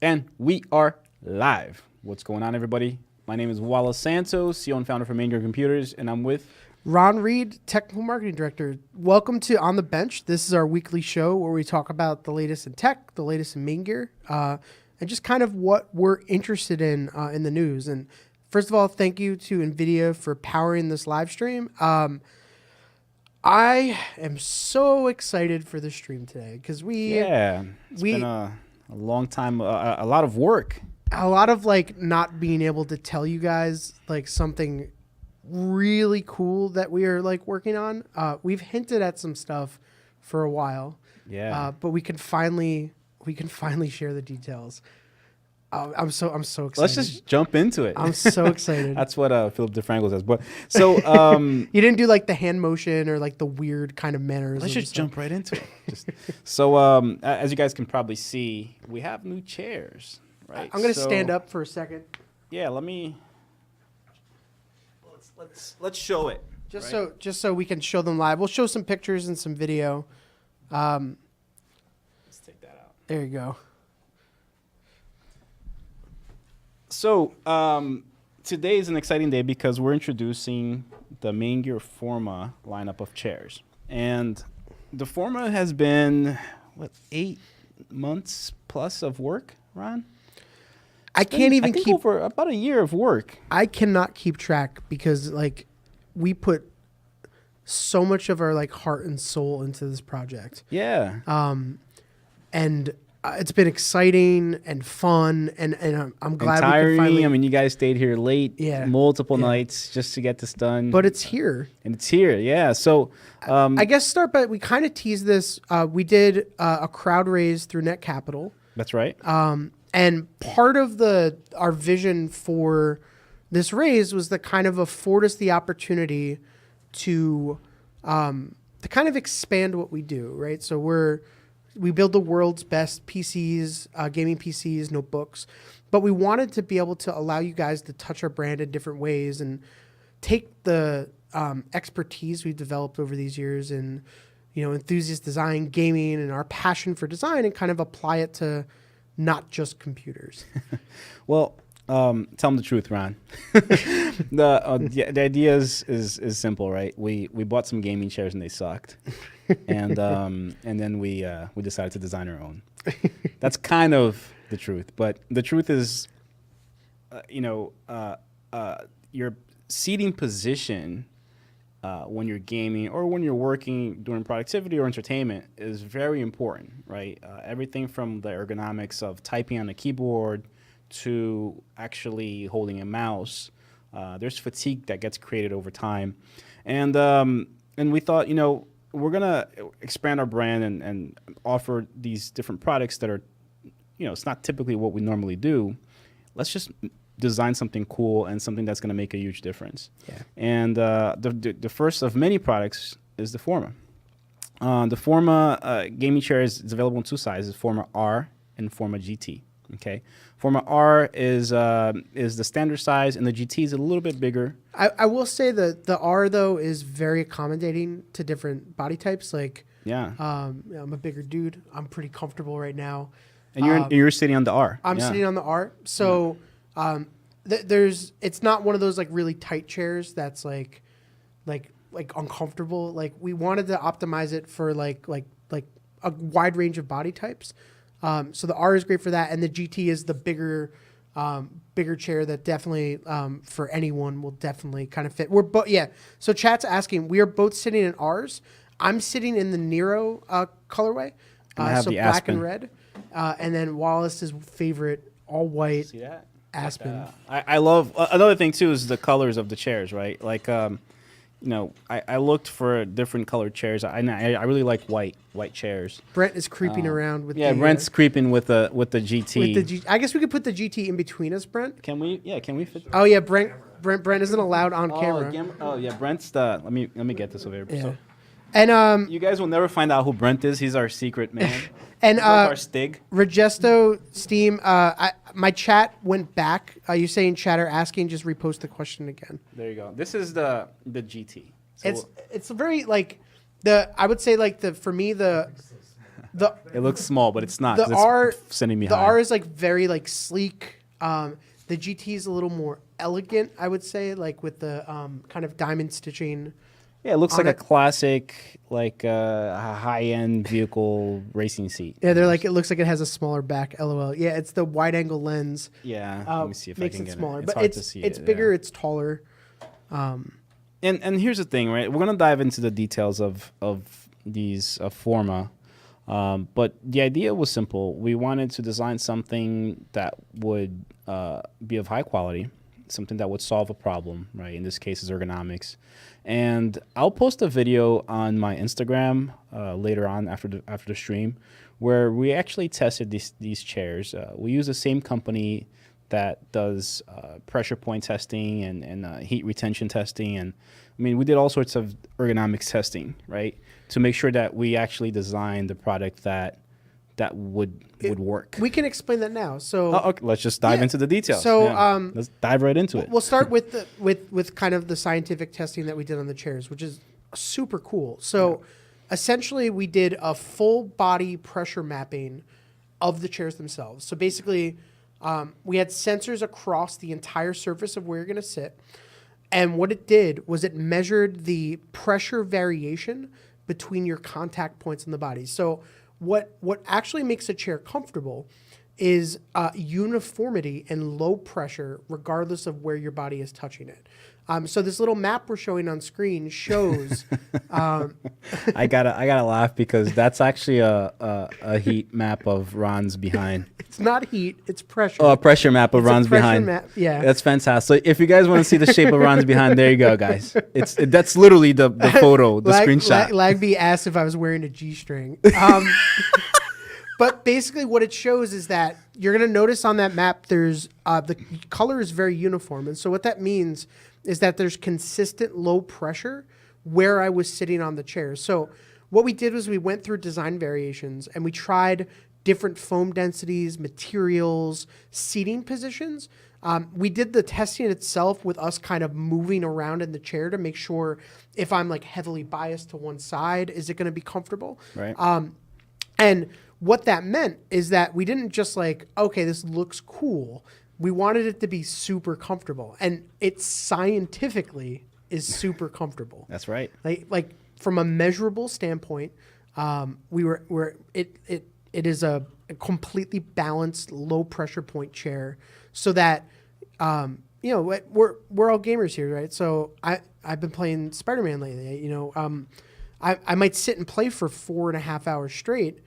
And we are live. What's going on, everybody? My name is Wallace Santos, CEO and founder for MAINGEAR Computers, and I'm with Ron Reed, Technical Marketing Director. Welcome to On the Bench. This is our weekly show where we talk about the latest in tech, the latest in MAINGEAR, and just kind of what we're interested in the news. And first of all, thank you to NVIDIA for powering this live stream. I am so excited for the stream today because it's been a long time, a lot of work. A lot of like not being able to tell you guys like something really cool that we are like working on. We've hinted at some stuff for a while. Yeah. But we can finally share the details. I'm so excited. Let's just jump into it. I'm so excited. That's what Philip DeFranco says. But so you didn't do like the hand motion or like the weird kind of manners. Let's just jump right into it. So as you guys can probably see, we have new chairs, right? I'm gonna stand up for a second. Yeah, let's show it. Just so we can show them live. We'll show some pictures and some video. Let's take that out. There you go. So today is an exciting day because we're introducing the MAINGEAR FORMA lineup of chairs. And the FORMA has been, 8 months plus of work, Ron? I think over about a year of work. I cannot keep track because like we put so much of our like heart and soul into this project. Yeah. And it's been exciting and fun, and I'm glad we could finally. I mean, you guys stayed here late, multiple Yeah. nights just to get this done. But it's here. And it's here, yeah. So I guess but we kind of teased this. We did a crowd raise through Net Capital. That's right. And part of our vision for this raise was to kind of afford us the opportunity to kind of expand what we do, right? So we build the world's best PCs, gaming PCs, notebooks, but we wanted to be able to allow you guys to touch our brand in different ways and take the expertise we've developed over these years in, enthusiast design, gaming, and our passion for design and kind of apply it to not just computers. Well, tell them the truth, Ron. the idea is simple, right? We bought some gaming chairs and they sucked, and then we decided to design our own. That's kind of the truth, but the truth is, your seating position when you're gaming or when you're working doing productivity or entertainment is very important, right? Everything from the ergonomics of typing on a keyboard to actually holding a mouse, there's fatigue that gets created over time, and we thought, we're gonna expand our brand and offer these different products that are, it's not typically what we normally do. Let's just design something cool and something that's gonna make a huge difference. Yeah. And the first of many products is the FORMA. The FORMA gaming chair is available in 2 sizes: FORMA R and FORMA GT. Okay, FORMA R is the standard size, and the GT is a little bit bigger. I will say that the R though is very accommodating to different body types. Like, I'm a bigger dude. I'm pretty comfortable right now. And you're sitting on the R. I'm sitting on the R. So it's not one of those like really tight chairs that's like uncomfortable. Like we wanted to optimize it for like a wide range of body types. So the R is great for that, and the GT is the bigger chair that definitely for anyone will definitely kind of fit. So chat's asking, we are both sitting in R's. I'm sitting in the Nero colorway, so black and red, and then Wallace's favorite all white. See that? Aspen. I love another thing too is the colors of the chairs, right? Like I looked for different colored chairs. I really like white chairs. Brent is creeping around with Brent's creeping with the GT. I guess we could put the GT in between us, Brent. Can we fit? Oh yeah, Brent isn't allowed on camera. Brent's the let me get this over here. Yeah. So, and you guys will never find out who Brent is. He's our secret man. And He's like our Stig. Regesto Steam, my chat went back. You're saying chatter asking, just repost the question again. There you go. This is the GT. So it's very like I would say like for me It looks small, but it's not. The 'cause R it's sending me the high. R is like very like sleek. The GT is a little more elegant, I would say, like with the kind of diamond stitching. Yeah, it looks on like a it. classic, like a high-end vehicle racing seat. Yeah, they're like it looks like it has a smaller back. LOL. Yeah, it's the wide angle lens. Yeah, let me see if I Makes can it get smaller, it. It's but hard to see it's it, bigger, yeah. it's taller. And here's the thing, right? We're gonna dive into the details of these Forma, but the idea was simple. We wanted to design something that would be of high quality, something that would solve a problem, right? In this case, is ergonomics. And I'll post a video on my Instagram later on after the stream, where we actually tested these chairs. We use the same company that does pressure point testing and heat retention testing. And I mean, we did all sorts of ergonomics testing, right? To make sure that we actually designed the product that would work. We can explain that now. So Okay, let's just dive Yeah. into the details. So, let's dive right into it. we'll start with with kind of the scientific testing that we did on the chairs, which is super cool. So essentially we did a full body pressure mapping of the chairs themselves. So basically we had sensors across the entire surface of where you're going to sit. And what it did was it measured the pressure variation between your contact points in the body. So what actually makes a chair comfortable is uniformity and low pressure regardless of where your body is touching it. So this little map we're showing on screen shows. I gotta laugh because that's actually a heat map of Ron's behind. It's not heat, it's pressure. Oh, a pressure map of It's a Ron's pressure behind. map, yeah. That's fantastic. So if you guys want to see the shape of Ron's behind, there you go, guys. That's literally the photo, the screenshot. Lagby asked if I was wearing a G-string. But basically what it shows is that you're going to notice on that map there's the color is very uniform. And so what that means is that there's consistent low pressure where I was sitting on the chair. So what we did was we went through design variations and we tried different foam densities, materials, seating positions. We did the testing itself with us kind of moving around in the chair to make sure if I'm like heavily biased to one side, is it going to be comfortable? Right. And what that meant is that we didn't just like, okay, this looks cool. We wanted it to be super comfortable. And it scientifically is super comfortable. That's right. Like from a measurable standpoint, it is a completely balanced low pressure point chair so that, you know, we're all gamers here, right? So I've been playing Spider-Man lately, you know, I might sit and play for 4.5 hours straight.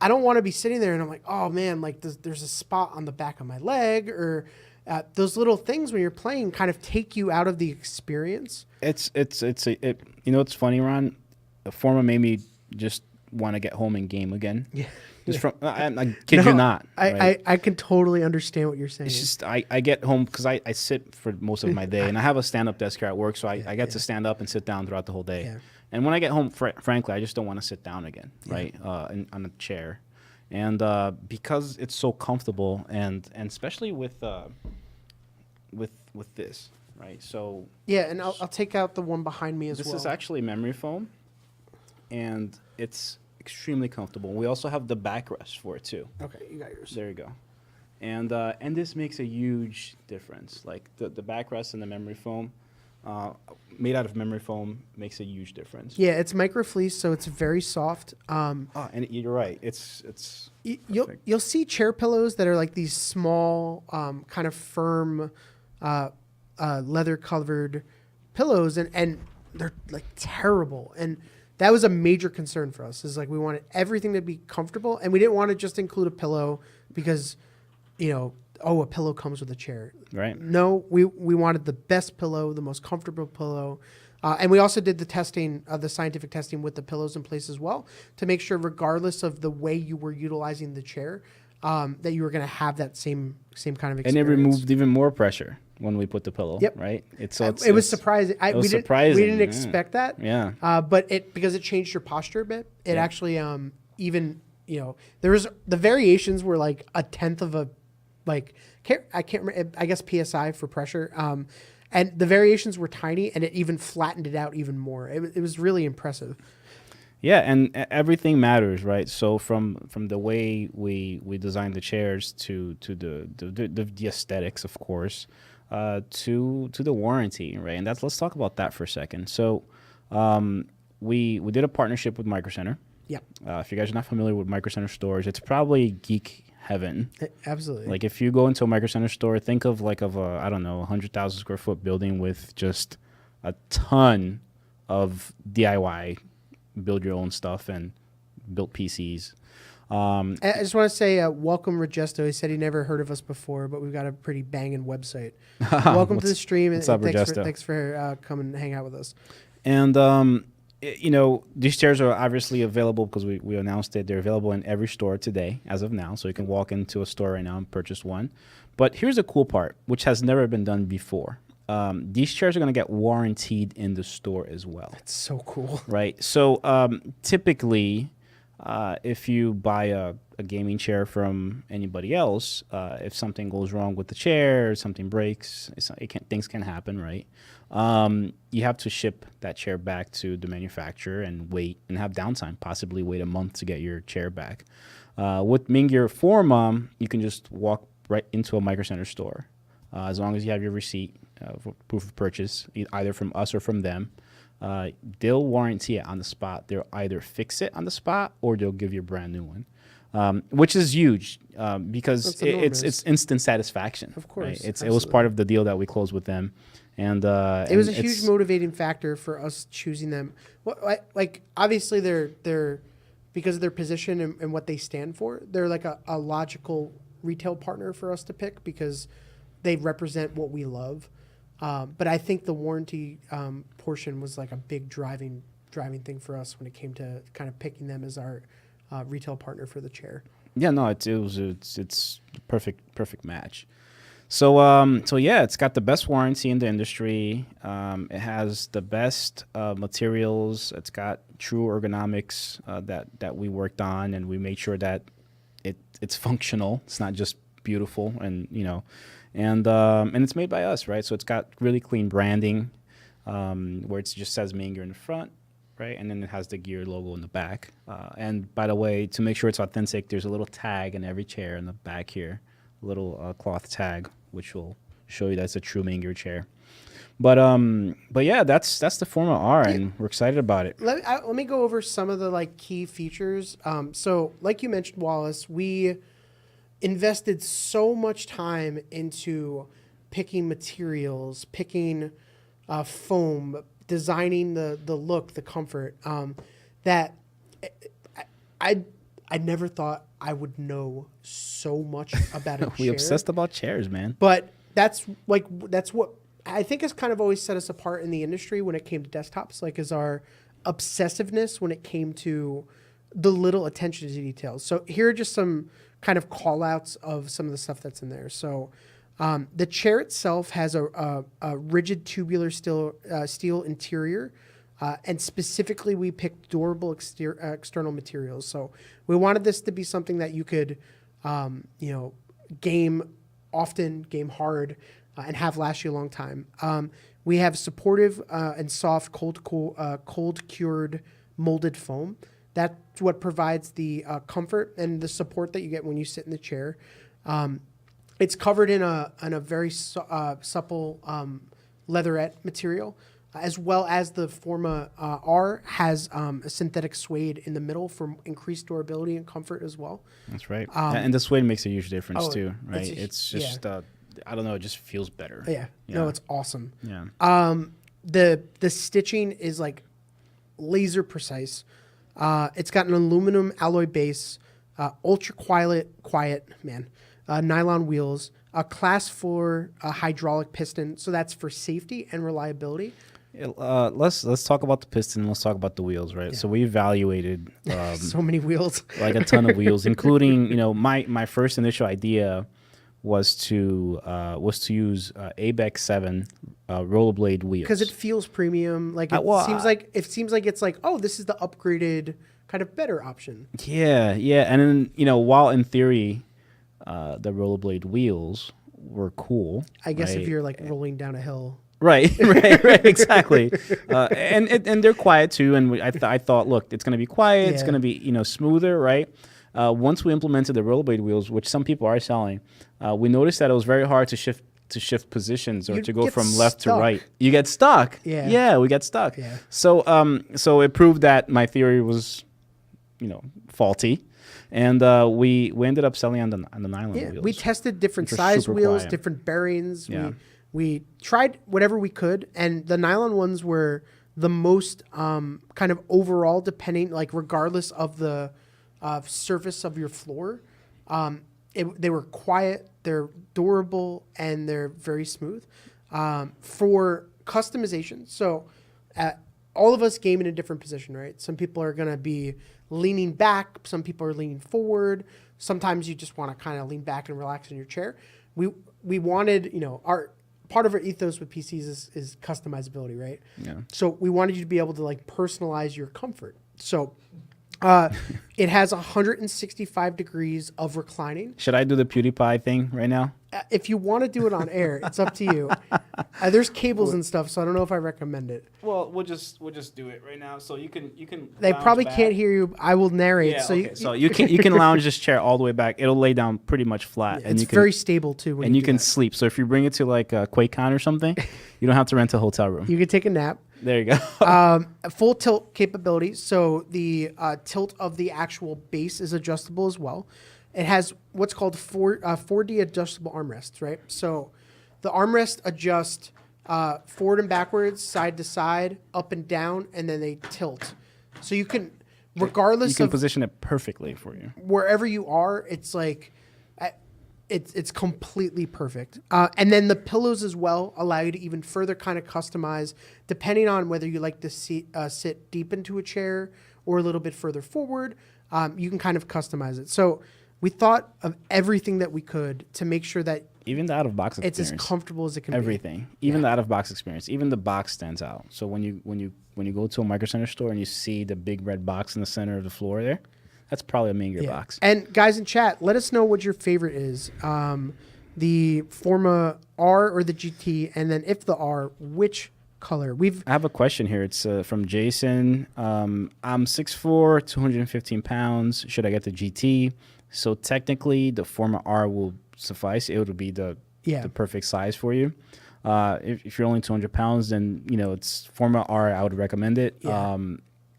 I don't want to be sitting there and I'm like, oh man, like there's a spot on the back of my leg, or those little things when you're playing kind of take you out of the experience. You know, it's funny, Ron. Forma made me just want to get home and game again. Yeah. Just from I kid you not. Right? I can totally understand what you're saying. It's just I get home because I sit for most of my day and I have a stand-up desk here at work, so I get to stand up and sit down throughout the whole day. Yeah. And when I get home, frankly, I just don't want to sit down again, right, on a chair. And because it's so comfortable, and especially with this, right? So yeah, and I'll take out the one behind me as well. this is actually memory foam, and it's extremely comfortable. We also have the backrest for it too. Okay, you got yours. There you go. And this makes a huge difference. Like the backrest and the memory foam, made out of memory foam, makes a huge difference. Yeah, it's microfleece, so it's very soft. And you're right. It's You'll see chair pillows that are like these small, kind of firm, leather covered pillows, and they're like terrible. And that was a major concern for us. Is like we wanted everything to be comfortable, and we didn't want to just include a pillow because, you know, a pillow comes with a chair. right. No, we wanted the best pillow, the most comfortable pillow. And we also did the testing, the scientific testing with the pillows in place as well to make sure regardless of the way you were utilizing the chair, that you were going to have that same kind of experience. And it removed even more pressure when we put the pillow. Yep. Right. It was surprising. We didn't expect that. Yeah. But because it changed your posture a bit, it actually even, you know, the variations were like a tenth of a, like, I can't remember, I guess PSI for pressure. And the variations were tiny, and it even flattened it out even more. It was really impressive. Yeah, and everything matters, right? So from the way we design the chairs to the aesthetics, of course, to the warranty, right? And let's talk about that for a second. So, we did a partnership with Micro Center. Yeah, If you guys are not familiar with Micro Center stores, it's probably geek heaven. absolutely. Like if you go into a Micro Center store, think of like of a I don't know 100,000 square foot building with just a ton of DIY, build your own stuff and built PCs. I just want to say, welcome, Regesto. He said he never heard of us before, but we've got a pretty banging website. Welcome to the stream, and what's up, thanks for coming and hang out with us. And these chairs are obviously available because we announced it. They're available in every store today as of now, so you can walk into a store right now and purchase one. But here's the cool part, which has never been done before. These chairs are going to get warranted in the store as well. That's so cool. Right. So typically, if you buy a gaming chair from anybody else, if something goes wrong with the chair or something breaks, things can happen, right? You have to ship that chair back to the manufacturer and wait and have downtime, possibly wait a month to get your chair back. With MAINGEAR FORMA, you can just walk right into a Micro Center store. As long as you have your receipt for proof of purchase, either from us or from them, they'll warranty it on the spot. They'll either fix it on the spot or they'll give you a brand new one, which is huge because it's instant satisfaction. Of course, right? It was part of the deal that we closed with them, and it was a huge motivating factor for us choosing them. Like obviously they're because of their position and what they stand for, they're like a logical retail partner for us to pick because they represent what we love. But I think the warranty portion was like a big driving thing for us when it came to kind of picking them as our retail partner for the chair. Yeah, no, it's perfect match. So yeah, it's got the best warranty in the industry. It has the best materials. It's got true ergonomics that we worked on, and we made sure that it's functional. It's not just beautiful, and and it's made by us, right? So it's got really clean branding, where it just says MAINGEAR in the front, right? And then it has the gear logo in the back. And by the way, to make sure it's authentic, there's a little tag in every chair in the back here, a little cloth tag, which will show you that's a true MAINGEAR chair. But yeah, that's the Forma R, and we're excited about it. Let me go over some of the like key features. So like you mentioned, Wallace, we invested so much time into picking materials, picking foam, designing the look, the comfort, that I never thought I would know so much about a chair. We obsessed about chairs, man. But that's what I think has kind of always set us apart in the industry when it came to desktops, like is our obsessiveness when it came to the little attention to details. So here are just some kind of call outs of some of the stuff that's in there. So the chair itself has a rigid tubular steel interior, and specifically we picked durable external materials. So we wanted this to be something that you could, game often, game hard, and have last you a long time. We have supportive and soft cold cured molded foam. That's what provides the comfort and the support that you get when you sit in the chair. It's covered in a very supple leatherette material, as well as the Forma R has a synthetic suede in the middle for increased durability and comfort as well. That's right. And the suede makes a huge difference too, right? It's just I don't know, it just feels better. Yeah. No, it's awesome. Yeah. The stitching is like laser precise. It's got an aluminum alloy base, ultra quiet nylon wheels, a class 4 hydraulic piston. So that's for safety and reliability. Let's talk about the piston. Let's talk about the wheels, right? Yeah. So we evaluated so many wheels, like a ton of wheels, including my first initial idea was to use ABEX 7 rollerblade wheels because it feels premium. Like it seems like it's like, oh, this is the upgraded kind of better option. Yeah, and then while in theory the rollerblade wheels were cool, I guess if you're like rolling down a hill. Right, right, exactly. And they're quiet too. And I thought, look, it's going to be quiet. It's Yeah. going to be smoother, right? Once we implemented the rollerblade wheels, which some people are selling, we noticed that it was very hard to shift positions or You'd to go get from left to stuck. right. You get stuck. Yeah. We get stuck. Yeah. So it proved that my theory was, faulty, and we ended up selling on the nylon Yeah, wheels. we tested different which are size super wheels, quiet. different bearings. Yeah. We tried whatever we could, and the nylon ones were the most kind of overall, depending, like regardless of the surface of your floor. They were quiet, they're durable, and they're very smooth. For customization, so all of us game in a different position, right? Some people are going to be leaning back. Some people are leaning forward. Sometimes you just want to kind of lean back and relax in your chair. We wanted, our part of our ethos with PCs is customizability, right? Yeah. So we wanted you to be able to like personalize your comfort. So it has 165 degrees of reclining. Should I do the PewDiePie thing right now? If you want to do it on air, it's up to you. There's cables and stuff, so I don't know if I recommend it. Well, we'll just do it right now. So you can. They lounge probably back. can't hear you. I will narrate. Yeah, So okay. So you can lounge this chair all the way back. It'll lay down pretty much flat, and it's you can very stable too. When and you do can that. sleep. So if you bring it to like a QuakeCon or something, you don't have to rent a hotel room. You can take a nap. There you go. Full tilt capability. So the tilt of the actual base is adjustable as well. It has what's called 4D adjustable armrests, right? So the armrest adjust forward and backwards, side to side, up and down, and then they tilt. So you can, regardless You can of position it perfectly for you. wherever you are, it's like it's completely perfect. And then the pillows as well allow you to even further kind of customize depending on whether you like to sit deep into a chair or a little bit further forward. You can kind of customize it. So we thought of everything that we could to make sure that Even the out of box it's experience. as comfortable as it can be. Everything. Even the out of box experience. Even the box stands out. So when you go to a Micro Center store and you see the big red box in the center of the floor there, that's probably a MAINGEAR box. And guys in chat, let us know what your favorite is. The Forma R or the GT, and then if the R, which color? I have a question here. It's from Jason. I'm 6'4", 215 pounds. Should I get the GT? So technically, the Forma R will suffice. It would be the perfect size for you. If you're only 200 pounds, then it's Forma R. I would recommend it. Yeah.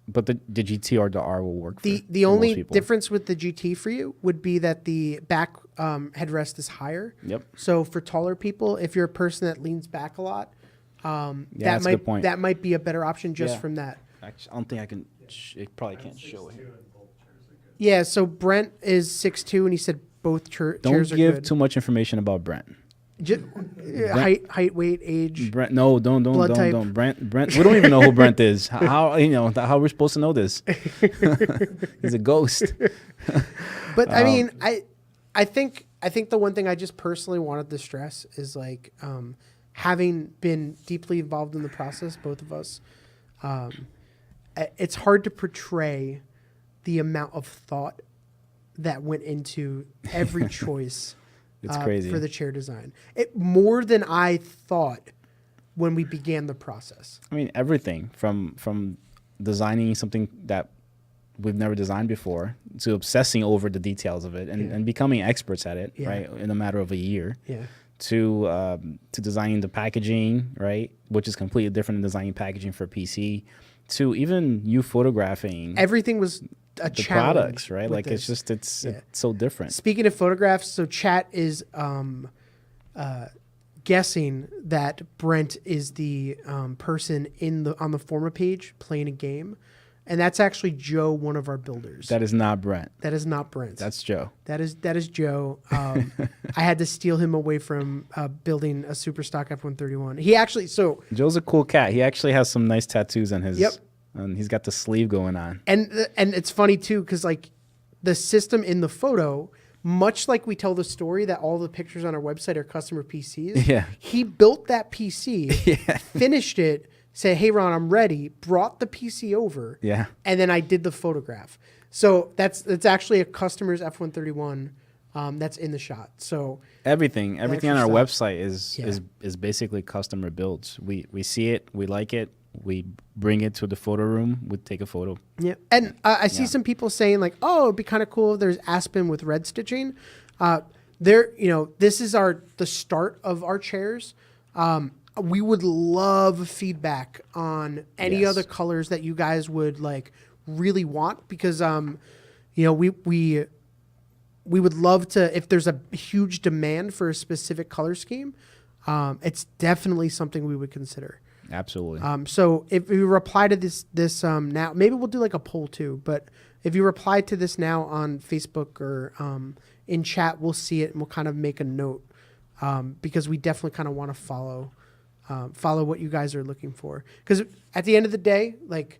But the GT or the R will work. The for only most people. difference with the GT for you would be that the back headrest is higher. Yep. So for taller people, if you're a person that leans back a lot, that's a good point. that might be a better option just Yeah. from that. Actually, I don't think I can. It probably can't show it. Yeah. So Brent is 6'2", and he said both chairs Don't are give good. too much information about Brent. Height, weight, age. Brent, no, don't. Blood type. Brent. We don't even know who Brent is. How we're supposed to know this? He's a ghost. But I mean, I think the one thing I just personally wanted to stress is like having been deeply involved in the process, both of us, it's hard to portray the amount of thought that went into every choice. It's crazy. For the chair design. More than I thought when we began the process. I mean, everything from designing something that we've never designed before to obsessing over the details of it and becoming experts at it, right, in a matter of a year. Yeah. To designing the packaging, right, which is completely different than designing packaging for PC. To even you photographing Everything was a the challenge. products, right? with Like this. it's so different. Speaking of photographs, so chat is guessing that Brent is the person on the Forma page playing a game, and that's actually Joe, one of our builders. That is not Brent. That is not Brent. That's Joe. That is Joe. I had to steal him away from building a super stock F-131. He actually Joe's a cool cat. He actually has some nice tattoos on his. Yep. And he's got the sleeve going on. and it's funny too because like the system in the photo, much like we tell the story that all the pictures on our website are customer PCs. Yeah. He built that PC, finished it, said, "Hey Ron, I'm ready." Brought the PC over. Yeah. And then I did the photograph. So that's actually a customer's F-131 that's in the shot. So Everything on extra our stuff. website Yeah. is basically customer builds. We see it, we like it, we bring it to the photo room, we take a photo. Yeah, and I see Yeah. some people saying like, "Oh, it'd be kind of cool if there's aspen with red stitching." There, this is the start of our chairs. We would love feedback on any Yes. other colors that you guys would like really want because we would love to if there's a huge demand for a specific color scheme. It's definitely something we would consider. Absolutely. So if you reply to this now, maybe we'll do like a poll too. But if you reply to this now on Facebook or in chat, we'll see it and we'll kind of make a note because we definitely kind of want to follow what you guys are looking for. Because at the end of the day, like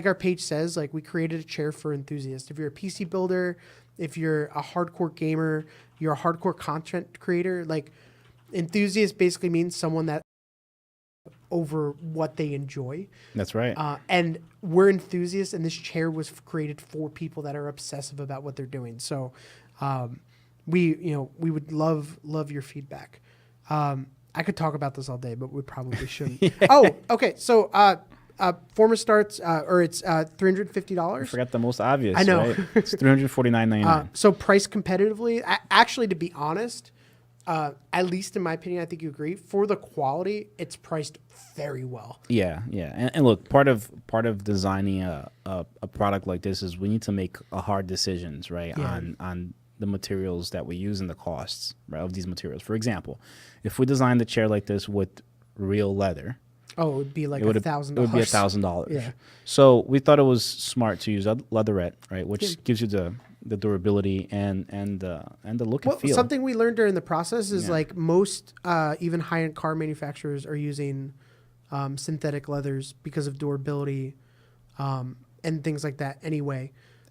our page says, like we created a chair for enthusiasts. If you're a PC builder, if you're a hardcore gamer, you're a hardcore content creator. Like enthusiast basically means someone that over what they enjoy. That's right. And we're enthusiasts, and this chair was created for people that are obsessive about what they're doing. So we would love your feedback. I could talk about this all day, but we probably shouldn't. Yeah. Oh, okay. So Forma starts, or it's $350. I forgot the most obvious. I know. Right? It's $349.99. So priced competitively. Actually, to be honest, at least in my opinion, I think you agree. For the quality, it's priced very well. Yeah. And look, part of designing a product like this is we need to make hard decisions, right? Yeah. On the materials that we use and the costs, right, of these materials. For example, if we designed the chair like this with real leather, Oh, it would be like it would $1,000. be $1,000. Yeah. So we thought it was smart to use leatherette, right, which gives you the durability and the look and feel. Something we learned during the process is Yeah. like most even high-end car manufacturers are using synthetic leathers because of durability and things like that anyway.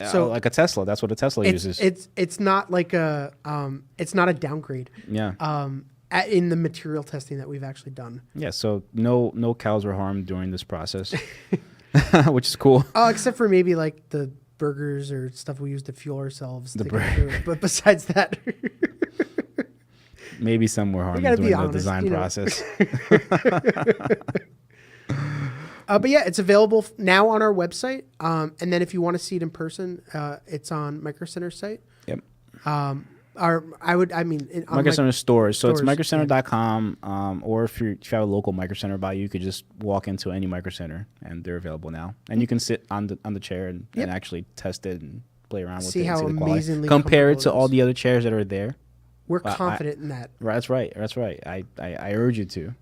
So like a Tesla, that's what a Tesla uses. it's not like it's not a downgrade Yeah. in the material testing that we've actually done. Yeah, so no cows were harmed during this process, which is cool. Except for maybe like the burgers or stuff we use to fuel ourselves. The to get through it. But besides that, Maybe some were harmed gotta be during the honest, design you know. process. but yeah, it's available now on our website. And then if you want to see it in person, it's on Micro Center's site. Yep. On Micro Center stores. So it's stores, microcenter.com, or if you have a local Micro Center by you could just walk into any Micro Center and they're available now. And you can sit on the chair and actually test it and play around with See it. how and see the quality. amazingly Compare it to comfortable it all is. the other chairs that are there. We're confident in that. Right, that's right. I urge you to,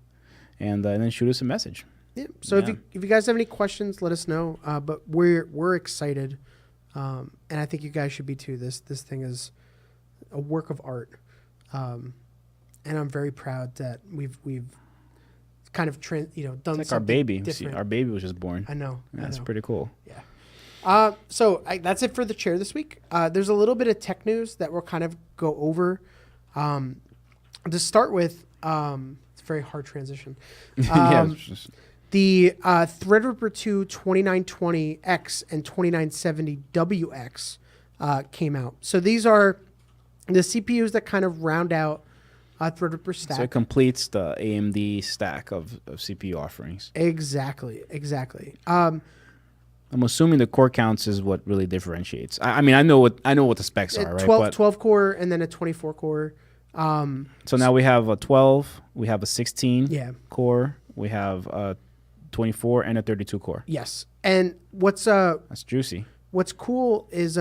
and then shoot us a message. Yeah. So if you guys have any questions, let us know. But we're excited, and I think you guys should be too. This thing is a work of art, and I'm very proud that we've kind of done It's like something our baby. different. Our baby was just born. I know. That's pretty cool. Yeah. So that's it for the chair this week. There's a little bit of tech news that we'll kind of go over. To start with, it's a very hard transition. Yeah, it's just- The Threadripper 2 2920X and 2970WX came out. So these are the CPUs that kind of round out Threadripper stack. so it completes the AMD stack of CPU offerings. Exactly. I'm assuming the core counts is what really differentiates. I mean, I know what the specs are, right? 12 core and then a 24 core. So now we have a 12, we have a 16 Yeah. core, we have a 24 and a 32 core. Yes. And what's That's juicy. cool is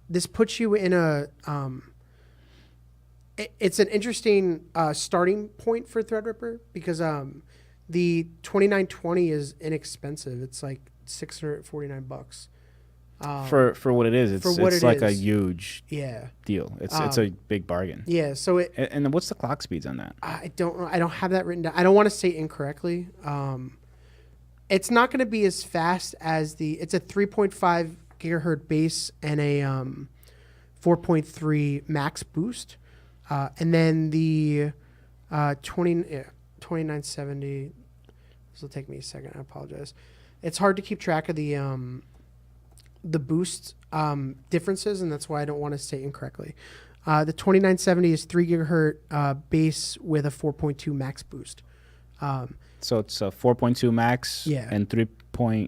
this puts you in a it's an interesting starting point for Threadripper because the 2920 is inexpensive. It's like $649. For what it is, it's like a is. huge Yeah. deal. It's a big bargain. Yeah. So And what's the clock speeds on that? I don't know. I don't have that written down. I don't want to say incorrectly. It's not going to be as fast as it's a 3.5 gigahertz base and a 4.3 max boost. And then the 2970, this will take me a second. I apologize. It's hard to keep track of the boost differences, and that's why I don't want to say incorrectly. The 2970 is 3 gigahertz base with a 4.2 max boost. So it's a 4.2 max and 3.30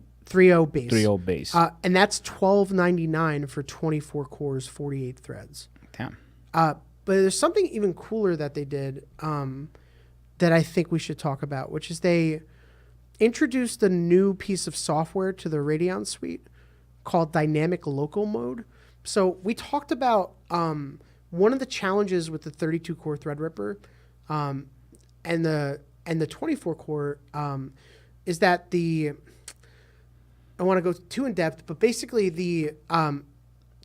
base. 3.0 base. And that's $12.99 for 24 cores, 48 threads. Damn. But there's something even cooler that they did that I think we should talk about, which is they introduced a new piece of software to the Radeon suite called Dynamic Local Mode. So we talked about one of the challenges with the 32-core Threadripper and the 24-core is that I want to go too in depth, but basically the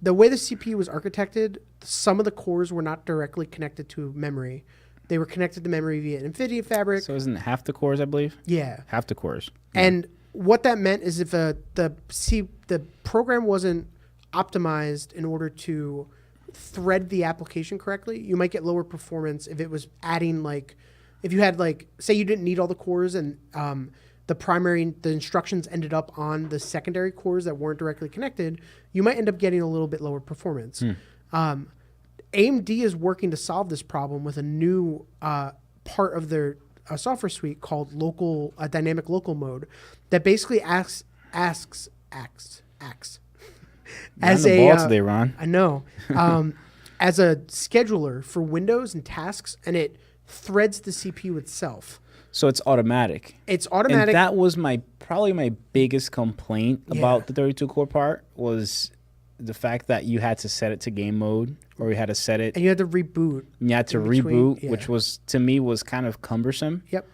way the CPU was architected, some of the cores were not directly connected to memory. They were connected to memory via NVIDIA Fabric. So isn't it half the cores, I believe? Yeah. Half the cores. Yeah. And what that meant is if the program wasn't optimized in order to thread the application correctly, you might get lower performance if it was adding if you had say you didn't need all the cores and the instructions ended up on the secondary cores that weren't directly connected, you might end up getting a little bit lower performance. AMD is working to solve this problem with a new part of their software suite called Dynamic Local Mode that basically acts as the ball today, Ron. I know as a scheduler for windows and tasks, and it threads the CPU itself. So it's automatic. It's automatic. And that was probably my biggest complaint about the 32-core part was the fact that you had to set it to game mode, or you had to set it, and you had to reboot. You had to reboot, which was to me was kind of cumbersome. Yep.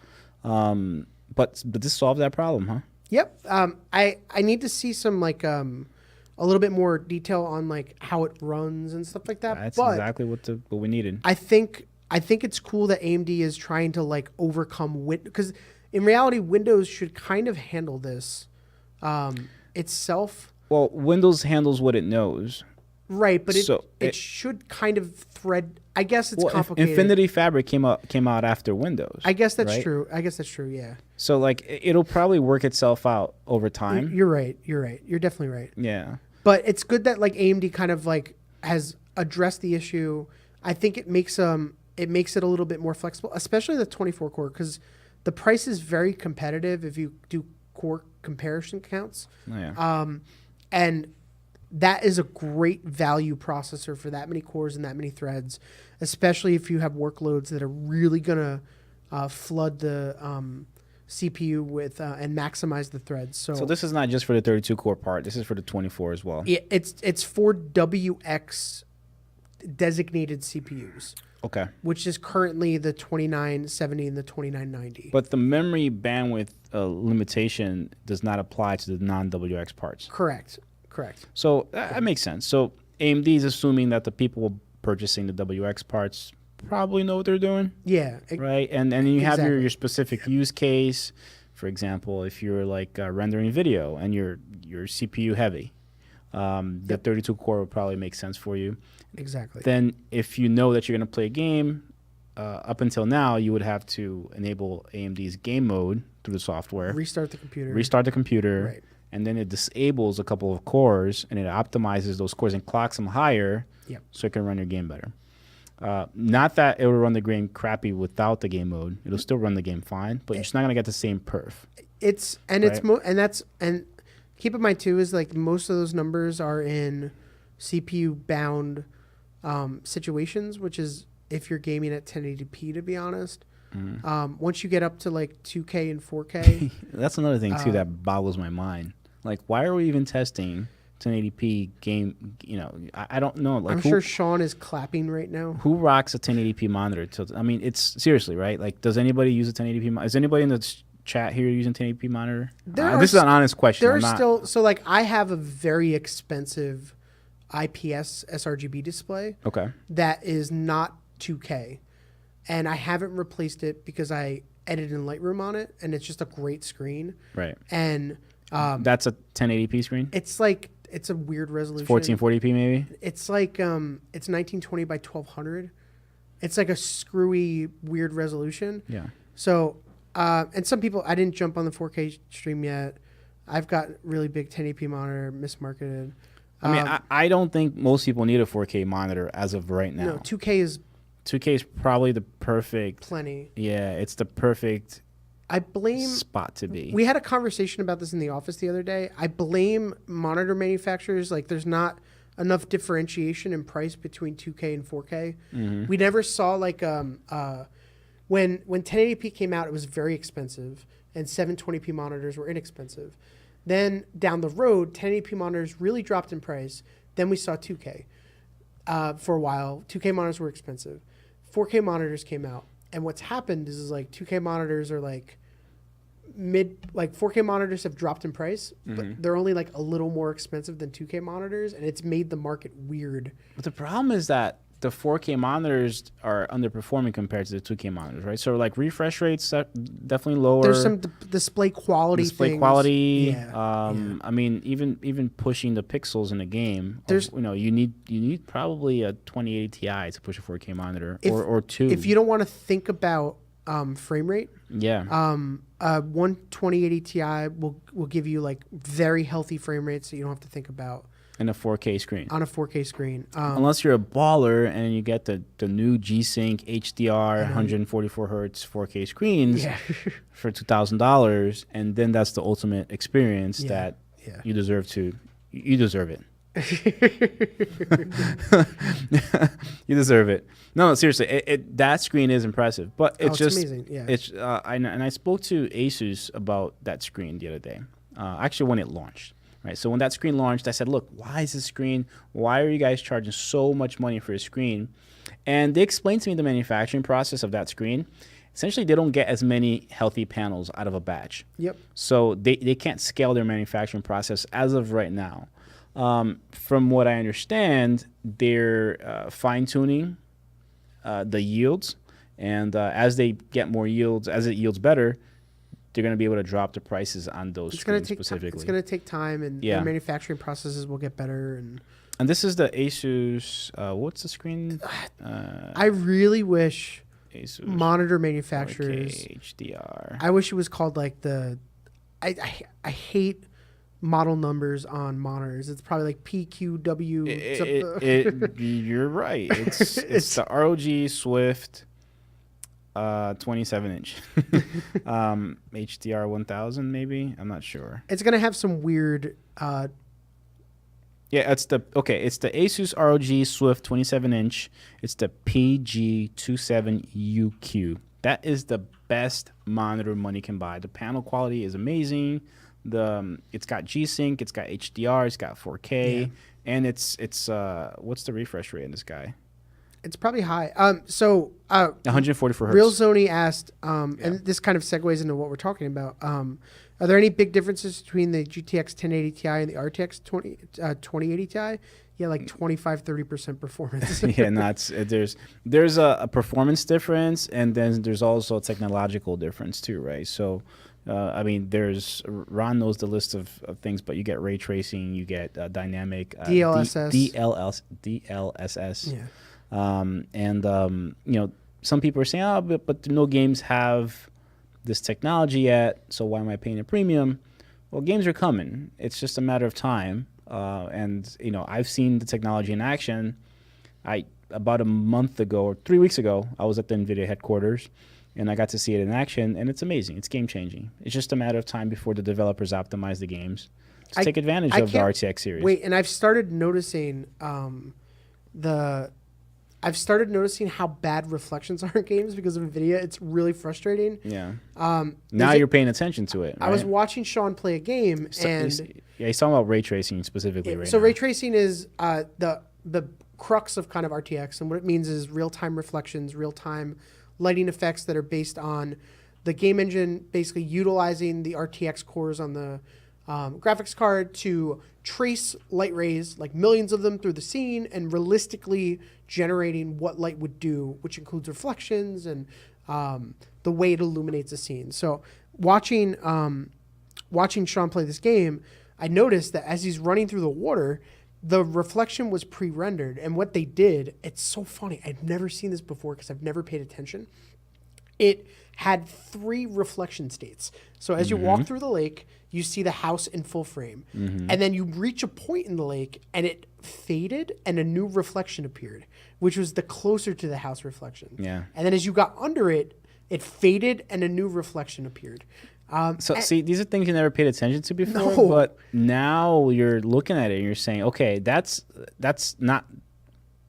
But this solved that problem, huh? Yep. I need to see some a little bit more detail on how it runs and stuff like that. That's exactly what we needed. I think it's cool that AMD is trying to overcome because in reality Windows should kind of handle this itself. Well, Windows handles what it knows. Right, but it should kind of thread. I guess it's complicated. Infinity Fabric came out after Windows. I guess that's right? true. Yeah. So it'll probably work itself out over time. You're right. You're definitely right. Yeah. But it's good that AMD kind of has addressed the issue. I think it makes it a little bit more flexible, especially the 24 core, because the price is very competitive if you do core comparison counts. Oh, yeah. And that is a great value processor for that many cores and that many threads, especially if you have workloads that are really going to flood the CPU with and maximize the threads. So this is not just for the 32-core part. This is for the 24 as well. Yeah, it's for WX designated CPUs. Okay. Which is currently the 2970 and the 2990. But the memory bandwidth limitation does not apply to the non-WX parts. Correct. So that makes sense. So AMD is assuming that the people purchasing the WX parts probably know what they're doing. Yeah. Right? And then you have your specific use case. For example, if you're rendering video and you're CPU heavy, the 32-core would probably make sense for you. Exactly. Then if you know that you're going to play a game, up until now, you would have to enable AMD's game mode through the software. Restart the computer. Right. And then it disables a couple of cores, and it optimizes those cores and clocks them higher so it can run your game better. Not that it will run the game crappy without the game mode. It'll still run the game fine, but you're just not going to get the same perf. And keep in mind, too, is most of those numbers are in CPU-bound situations, which is if you're gaming at 1080p, to be honest. Once you get up to 2K and 4K. That's another thing, too, that boggles my mind. Why are we even testing 1080p game? I don't know. I'm sure Sean is clapping right now. Who rocks a 1080p monitor? It's seriously, right? Does anybody use a 1080p monitor? Is anybody in the chat here using 1080p monitor? This is an honest question. I have a very expensive IPS sRGB display. Okay. That is not 2K. And I haven't replaced it because I edit in Lightroom on it, and it's just a great screen. Right. And that's a 1080p screen? It's a weird resolution. 1440p maybe? It's it's 1920 by 1200. It's a screwy, weird resolution. Yeah. So, and some people, I didn't jump on the 4K stream yet. I've got really big 1080p monitor, mismarketed. I mean, I don't think most people need a 4K monitor as of right now. No, 2K is 2K is probably the perfect. plenty. Yeah, it's the perfect I blame spot to be. We had a conversation about this in the office the other day. I blame monitor manufacturers. Like, there's not enough differentiation in price between 2K and 4K. Mm-hmm. We never saw like when 1080p came out, it was very expensive, and 720p monitors were inexpensive. Then down the road, 1080p monitors really dropped in price. Then we saw 2K for a while. 2K monitors were expensive. 4K monitors came out, and what's happened is like 2K monitors are like 4K monitors have dropped in price, but they're only like a little more expensive than 2K monitors, and it's made the market weird. But the problem is that the 4K monitors are underperforming compared to the 2K monitors, right? So like refresh rates definitely lower. There's some display quality things. I mean, even pushing the pixels in a game. You need probably a 2080 Ti to push a 4K monitor or two. If you don't want to think about frame rate, one 2080 Ti will give you like very healthy frame rates that you don't have to think about. In a 4K screen. On a 4K screen. Unless you're a baller and you get the new G-Sync HDR 144 hertz 4K screens for $2,000, and then that's the ultimate experience that you deserve to. You deserve it. You deserve it. No, seriously, that screen is impressive, but it's just amazing. Yeah. It's I spoke to Asus about that screen the other day. Actually, when it launched. Right, so when that screen launched, I said, look, why is this screen? Why are you guys charging so much money for a screen? And they explained to me the manufacturing process of that screen. Essentially, they don't get as many healthy panels out of a batch. Yep. So they can't scale their manufacturing process as of right now. From what I understand, they're fine-tuning the yields. And as they get more yields, as it yields better, they're going to be able to drop the prices on those screens specifically. It's going to take time, and their manufacturing processes will get better. And this is the Asus. What's the screen? I really wish Asus monitor manufacturers. 4K HDR. I wish it was called like the. I hate model numbers on monitors. It's probably like PQW. You're right. It's the ROG Swift. 27-inch HDR 1000 maybe. I'm not sure. It's gonna have some weird. It's the Asus ROG Swift 27-inch. It's the PG27UQ. That is the best monitor money can buy. The panel quality is amazing. It's got G-Sync. It's got HDR. It's got 4K, and it's what's the refresh rate in this guy? It's probably high. 144 hertz. Real Zony asked, and this kind of segues into what we're talking about. Are there any big differences between the GTX 1080 Ti and the RTX 2080 Ti? Yeah, like 25-30% performance. there's a performance difference, and then there's also a technological difference too, right? So, I mean, Ron knows the list of things, but you get ray tracing, you get dynamic DLSS. Yeah. Some people are saying, but no games have this technology yet, so why am I paying a premium? Well, games are coming. It's just a matter of time. I've seen the technology in action. About a month ago or 3 weeks ago, I was at the NVIDIA headquarters, and I got to see it in action, and it's amazing. It's game-changing. It's just a matter of time before the developers optimize the games to take advantage of the RTX series. Wait, and I've started noticing how bad reflections are in games because of NVIDIA. It's really frustrating. Yeah. Now you're paying attention to it, right? I was watching Sean play a game, and he's talking about ray tracing specifically right now. So ray tracing is the crux of kind of RTX, and what it means is real-time reflections, real-time lighting effects that are based on the game engine basically utilizing the RTX cores on the graphics card to trace light rays, like millions of them, through the scene, and realistically generating what light would do, which includes reflections and the way it illuminates the scene. So watching Sean play this game, I noticed that as he's running through the water, the reflection was pre-rendered. And what they did, it's so funny. I've never seen this before because I've never paid attention. it had 3 reflection states. So as you walk through the lake, you see the house in full frame. And then you reach a point in the lake and it faded and a new reflection appeared, which was the closer to the house reflection. Yeah. And then as you got under it, it faded and a new reflection appeared. See, these are things you never paid attention to before, No. but now you're looking at it and you're saying, okay, that's not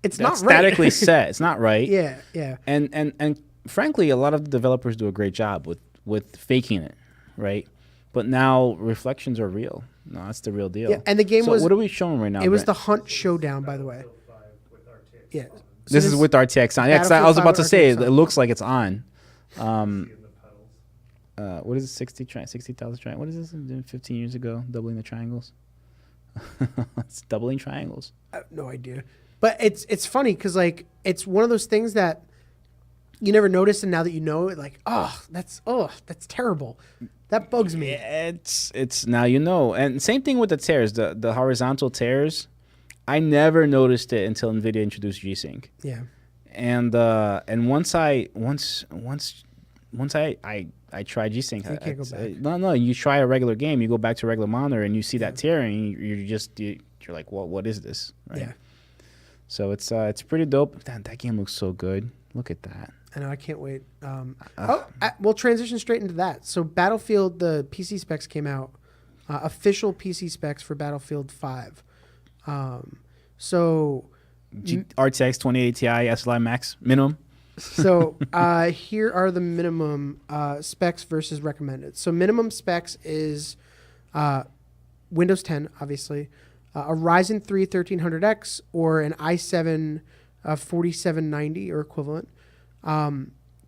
It's that's not right. statically set. It's not right. Yeah, yeah. And frankly, a lot of the developers do a great job with faking it, right? But now reflections are real. No, that's the real deal. Yeah, and the game was. What are we showing right now? It was Brent? the Hunt Showdown, by the way. Yeah. So This is with RTX on. Yeah, 'cause I Battlefield was about 5 to with say RTX it on. looks like it's on. What is it? 60,000 triangles. What is this? 15 years ago, doubling the triangles. It's doubling triangles. I have no idea. But it's funny because like it's one of those things that you never notice, and now that you know it, like that's terrible. That bugs me. It's now you know. And same thing with the tears, the horizontal tears. I never noticed it until NVIDIA introduced G-Sync. Yeah. And once I tried G-Sync, You can't go back. no, you try a regular game, you go back to a regular monitor, and you see that tear, and you're like, well, what is this? Right? Yeah. So it's pretty dope. That game looks so good. Look at that. I know. I can't wait. We'll transition straight into that. So Battlefield, the PC specs came out. Official PC specs for Battlefield 5. So RTX 2080 Ti SLI Max minimum. So here are the minimum specs versus recommended. So minimum specs is Windows 10, obviously, a Ryzen 3 1300X or an i7 4790 or equivalent,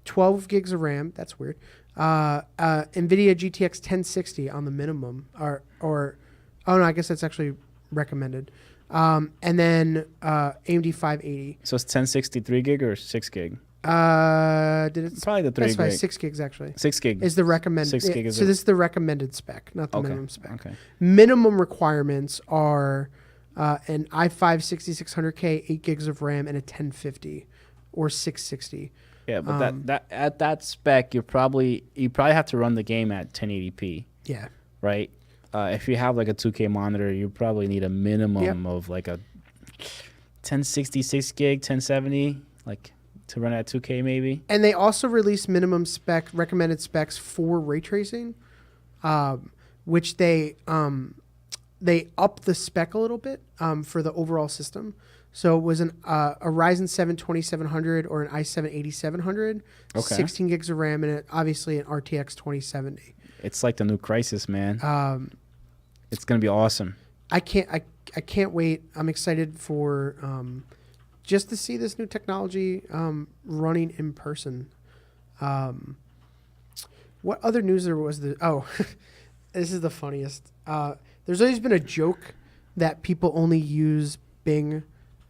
12 gigs of RAM. That's weird. NVIDIA GTX 1060 on the minimum, or oh no, I guess that's actually recommended. And then AMD 580. So it's 1063 gig or 6 gig? Did it Probably the 3 specify gig. 6 gigs actually? 6 gig. Is the recommended. 6 gig is so it? this is the recommended spec, not the minimum spec. Okay. Minimum requirements are an i5 6600K, 8 gigs of RAM, and a 1050 or 660. Yeah, but that at that spec, you probably have to run the game at 1080p, Yeah. right? If you have like a 2K monitor, you probably need a minimum of like a 1066 gig, 1070, like to run at 2K maybe. And they also released minimum spec, recommended specs for ray tracing, which they upped the spec a little bit for the overall system. So it was a Ryzen 7 2700 or an i7 8700, 16 gigs of RAM, and obviously an RTX 2070. It's like the new Crisis, man. It's gonna be awesome. I can't wait. I'm excited for just to see this new technology running in person. What other news there was? This is the funniest. There's always been a joke that people only use Bing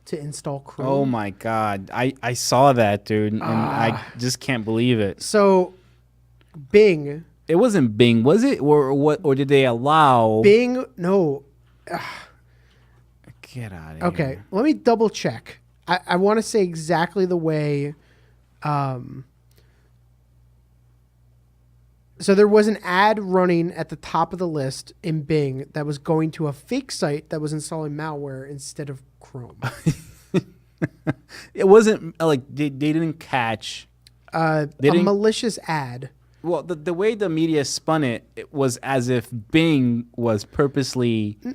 to install Chrome. Oh my God, I saw that, dude, and I just can't believe it. So Bing. It wasn't Bing, was it, or what? Or did they allow Bing? No. Get out of here. Okay, let me double check. I want to say exactly the way. So there was an ad running at the top of the list in Bing that was going to a fake site that was installing malware instead of Chrome. It wasn't like they didn't catch. A malicious ad. Well, the way the media spun it, it was as if Bing was purposely. Well,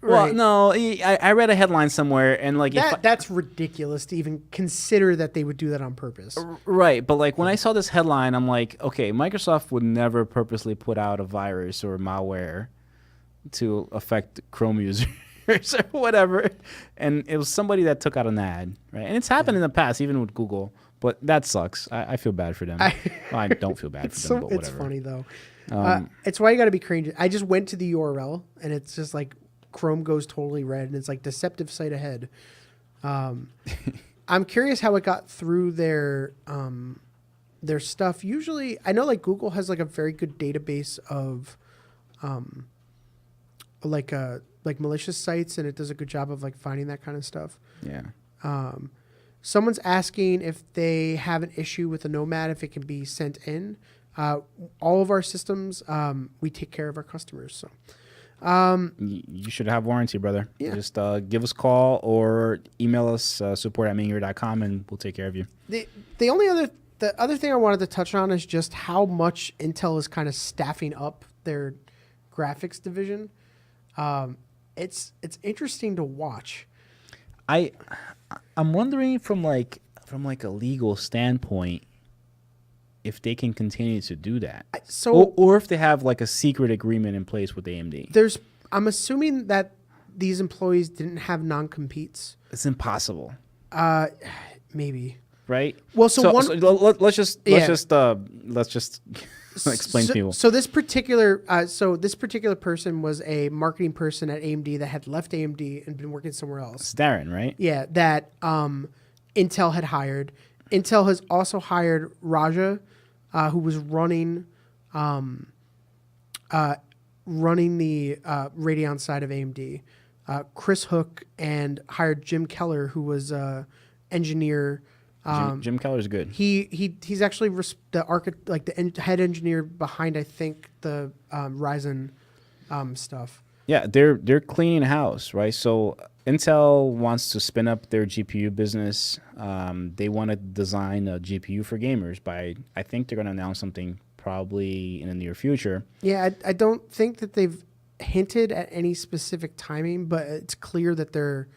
Right. no, I read a headline somewhere, and like That's ridiculous to even consider that they would do that on purpose. right, but like when I saw this headline, I'm like, okay, Microsoft would never purposely put out a virus or malware to affect Chrome users or whatever, and it was somebody that took out an ad, right? And it's happened in the past, even with Google. But that sucks. I feel bad for them. I don't feel bad for them, but whatever. It's funny though. It's why you got to be cringe. I just went to the URL and it's just like Chrome goes totally red and it's like deceptive site ahead. I'm curious how it got through their stuff. Usually, I know like Google has like a very good database of like malicious sites, and it does a good job of like finding that kind of stuff. Yeah. someone's asking if they have an issue with a Nomad, if it can be sent in. All of our systems, we take care of our customers. So You should have warranty, brother. Yeah. Just give us a call or email us support@maingear.com and we'll take care of you. The other thing I wanted to touch on is just how much Intel is kind of staffing up their graphics division. It's interesting to watch. I'm wondering from like a legal standpoint if they can continue to do that. Or if they have like a secret agreement in place with AMD. I'm assuming that these employees didn't have non-competes. It's impossible. Maybe. Right? Well, let's just explain to people. So this particular person was a marketing person at AMD that had left AMD and been working somewhere else. It's Darren, right? Yeah, that Intel had hired. Intel has also hired Raja, who was running the Radeon side of AMD. Chris Hook, and hired Jim Keller, who was engineer. Jim Keller's good. He's actually the head engineer behind, I think, the Ryzen stuff. Yeah, they're cleaning house, right? So Intel wants to spin up their GPU business. They want to design a GPU for gamers. I think they're going to announce something probably in the near future. Yeah, I don't think that they've hinted at any specific timing, but it's clear that they're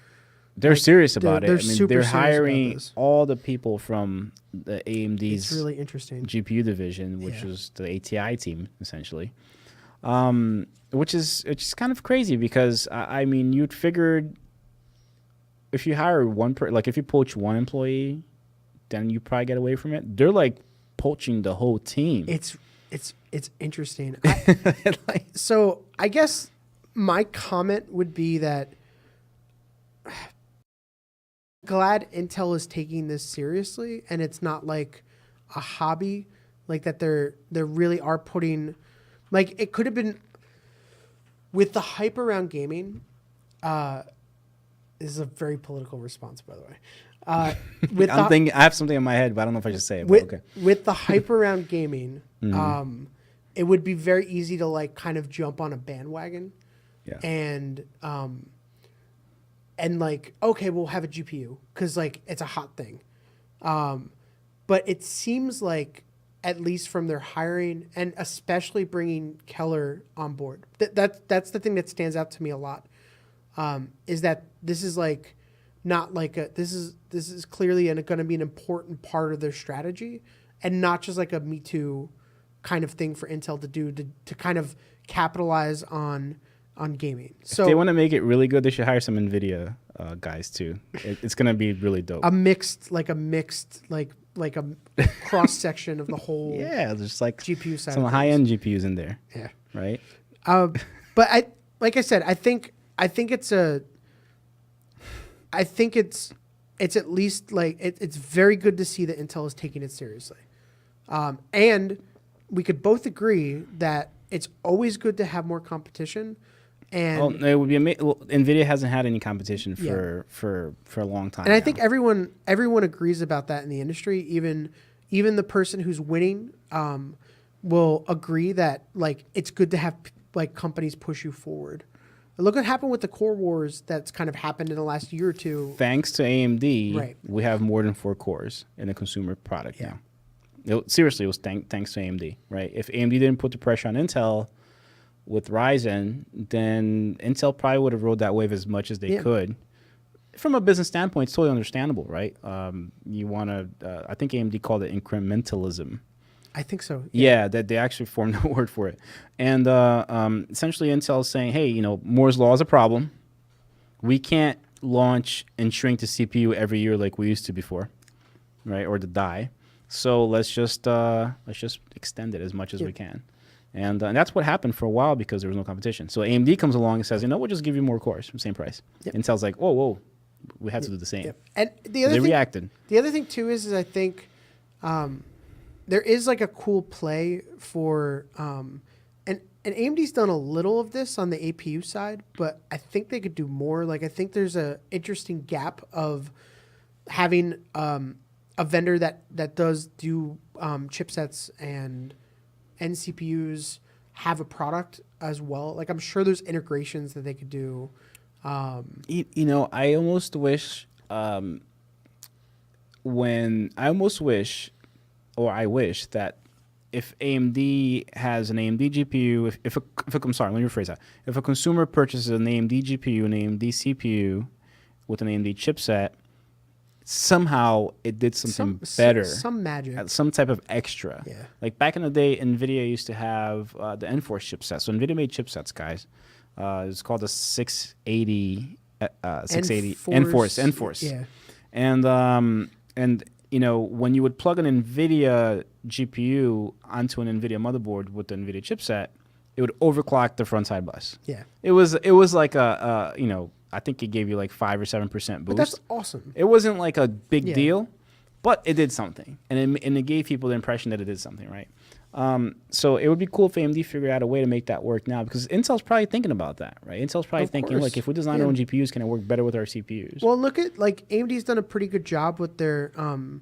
serious about it. They're hiring all the people from the AMD's it's really interesting GPU division, which is the ATI team essentially. Which is kind of crazy because you'd figured if you hire if you poach one employee, then you probably get away from it. They're like poaching the whole team. It's interesting. So I guess my comment would be that glad Intel is taking this seriously and it's not like a hobby, like that they really are putting, like it could have been with the hype around gaming. This is a very political response, by the way. I have something in my head, but I don't know if I should say it. Okay. With the hype around gaming, it would be very easy to like kind of jump on a bandwagon, and like, okay, we'll have a GPU because like it's a hot thing. But it seems like, at least from their hiring and especially bringing Keller on board, that's the thing that stands out to me a lot. Is that this is like not like this is clearly going to be an important part of their strategy, and not just like a Me Too kind of thing for Intel to do to kind of capitalize on gaming. So if they want to make it really good, they should hire some NVIDIA guys too. It's going to be really dope. A mixed cross section of the whole there's like GPU side. Some high end GPUs in there. Yeah. Right. But like I said, I think it's at least like it's very good to see that Intel is taking it seriously, and we could both agree that it's always good to have more competition. And it would be NVIDIA hasn't had any competition for a long time. And I think everyone agrees about that in the industry. Even the person who's winning will agree that like it's good to have like companies push you forward. Look what happened with the Core Wars that's kind of happened in the last year or two. Thanks to AMD, right, we have more than 4 cores in a consumer product now. Seriously, it was thanks to AMD, right? If AMD didn't put the pressure on Intel with Ryzen, then Intel probably would have rode that wave as much as they could. From a business standpoint, it's totally understandable, right? You want to, I think AMD called it incrementalism. I think so. Yeah, that they actually formed a word for it. And essentially Intel is saying, hey, Moore's Law is a problem. We can't launch and shrink the CPU every year like we used to before, right? Or the die. So let's just extend it as much as we can. And that's what happened for a while because there was no competition. So AMD comes along and says, we'll just give you more cores for the same price. Intel's like, whoa, we have to do the same. And they reacted. The other thing too is I think there is like a cool play for and AMD's done a little of this on the APU side, but I think they could do more. Like I think there's a interesting gap of having a vendor that does do chipsets and CPUs have a product as well. Like I'm sure there's integrations that they could do. You know, I almost wish I wish that if AMD has an AMD GPU, I'm sorry, let me rephrase that. If a consumer purchases an AMD GPU, an AMD CPU with an AMD chipset, somehow it did something better. Some magic. Some type of extra. Yeah. Like back in the day, NVIDIA used to have the Enforce chipset. So NVIDIA made chipsets, guys. It's called the 680 Enforce. Yeah. And you know, when you would plug an NVIDIA GPU onto an NVIDIA motherboard with the NVIDIA chipset, it would overclock the front side bus. Yeah. It was like a you know, I think it gave you like 5 or 7% boost. But that's awesome. It wasn't like a big deal, but it did something, and it gave people the impression that it did something, right? So it would be cool if AMD figured out a way to make that work now, because Intel's probably thinking about that, right? Intel's probably thinking, look, if we design our own GPUs, can it work better with our CPUs? Well, look at like AMD's done a pretty good job with their, you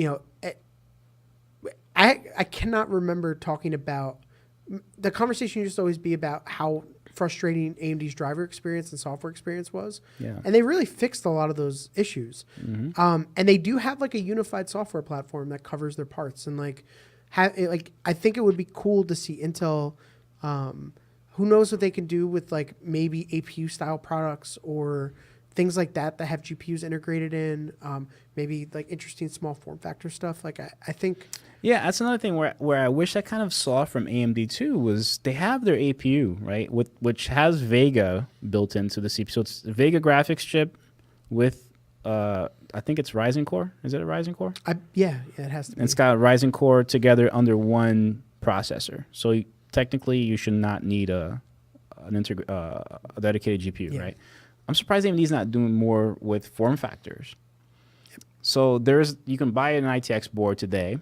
know, I cannot remember talking about the conversation used to always be about how frustrating AMD's driver experience and software experience was. Yeah. And they really fixed a lot of those issues. Mm-hmm. And they do have like a unified software platform that covers their parts. And like, I think it would be cool to see Intel, who knows what they can do with like maybe APU style products or things like that have GPUs integrated in, maybe like interesting small form factor stuff. Like I think. Yeah, that's another thing where I wish I kind of saw from AMD too, was they have their APU, right, which has Vega built into the CPU. So it's a Vega graphics chip with, I think it's Ryzen core. Is it a Ryzen core? Yeah, it has to be. And it's got a Ryzen core together under one processor. So technically you should not need a dedicated GPU, right? I'm surprised AMD's not doing more with form factors. So you can buy an ITX board today,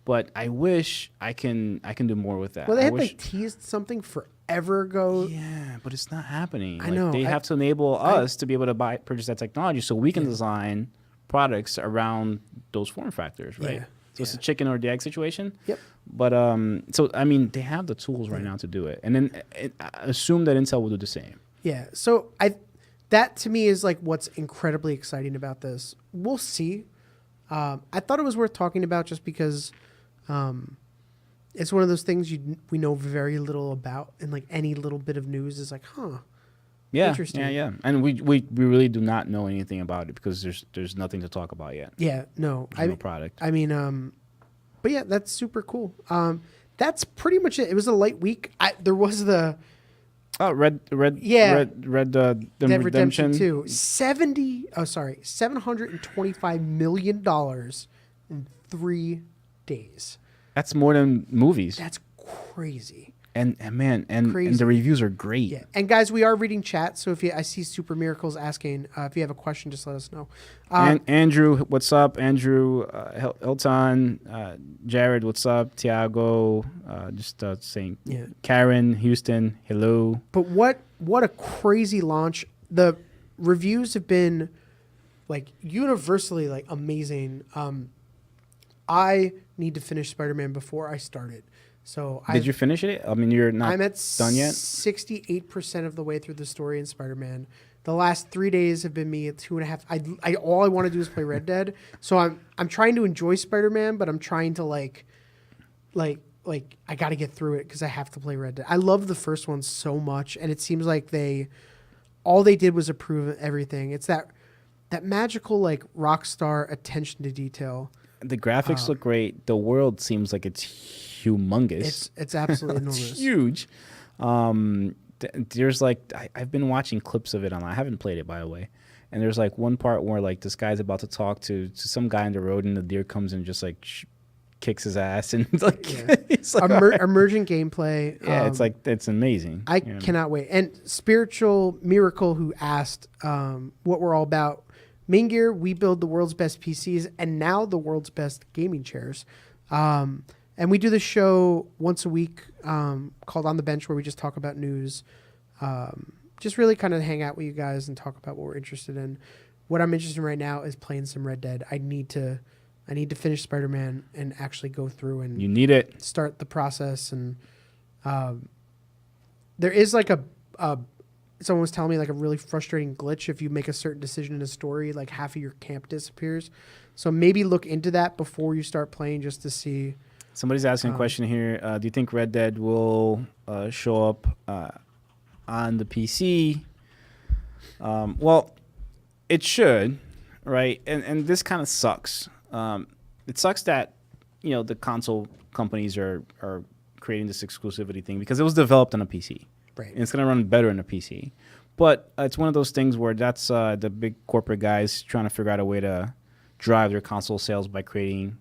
but I wish I can do more with that. Well, they teased something forever ago. Yeah, but it's not happening. I know. They have to enable us to be able to purchase that technology so we can design products around those form factors, right? Yeah. So it's a chicken or the egg situation. Yep. But so I mean, they have the tools right now to do it, and then I assume that Intel will do the same. Yeah. So that to me is like what's incredibly exciting about this. We'll see. I thought it was worth talking about just because it's one of those things we know very little about, and like any little bit of news is like, yeah, interesting. Yeah. And we really do not know anything about it because there's nothing to talk about yet. Yeah, no, no product. I mean, but yeah, that's super cool. That's pretty much it. It was a light week. There was the Red Dead Redemption 2. $725 million in 3 days. That's more than movies. That's crazy. And the reviews are great. Yeah. And guys, we are reading chat, so if I see Super Miracles asking, if you have a question, just let us know. Andrew, what's up? Andrew, Hilton, Jared, what's up? Tiago, just saying. Yeah. Karen, Houston, hello. But what a crazy launch. The reviews have been like universally like amazing. I need to finish Spider-Man before I start it. So did you finish it? I mean, you're not I'm at done yet? 68% of the way through the story in Spider-Man. The last 3 days have been me at 2.5. All I want to do is play Red Dead. So I'm trying to enjoy Spider-Man, but I'm trying to like I got to get through it because I have to play Red Dead. I love the first one so much, and it seems like all they did was improve everything. It's that magical like Rockstar attention to detail. The graphics look great. The world seems like it's humongous. It's absolutely enormous. It's huge. There's like I've been watching clips of it online. I haven't played it, by the way. And there's like one part where like this guy's about to talk to some guy on the road, and the deer comes and just like kicks his ass, and like, it's like emergent gameplay. Yeah, it's amazing. I cannot wait. And Spiritual Miracle, who asked what we're all about. MAINGEAR, we build the world's best PCs and now the world's best gaming chairs. And we do this show once a week called On the Bench, where we just talk about news. Just really kind of hang out with you guys and talk about what we're interested in. what I'm interested in right now is playing some Red Dead. I need to finish Spider-Man and actually go through and You need it. start the process. And there is like someone was telling me like a really frustrating glitch. If you make a certain decision in a story, like half of your camp disappears. So maybe look into that before you start playing, just to see. Somebody's asking a question here. Do you think Red Dead will show up on the PC? Well, it should, right? And this kind of sucks. It sucks that, the console companies are creating this exclusivity thing because it was developed on a PC. Right. And it's going to run better on a PC. But it's one of those things where that's the big corporate guys trying to figure out a way to drive their console sales by creating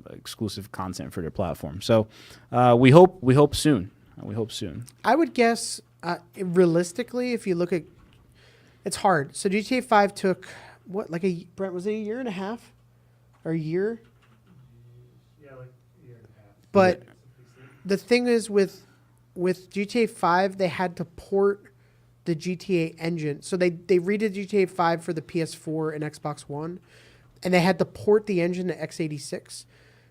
exclusive content for their platform. So we hope soon. We hope soon. I would guess, realistically, if you look at, it's hard. So GTA 5 took Brent, was it a year and a half or a year? Yeah, like a year and a half. But the thing is with GTA 5, they had to port the GTA engine. So they redid GTA 5 for the PS4 and Xbox One, and they had to port the engine to x86.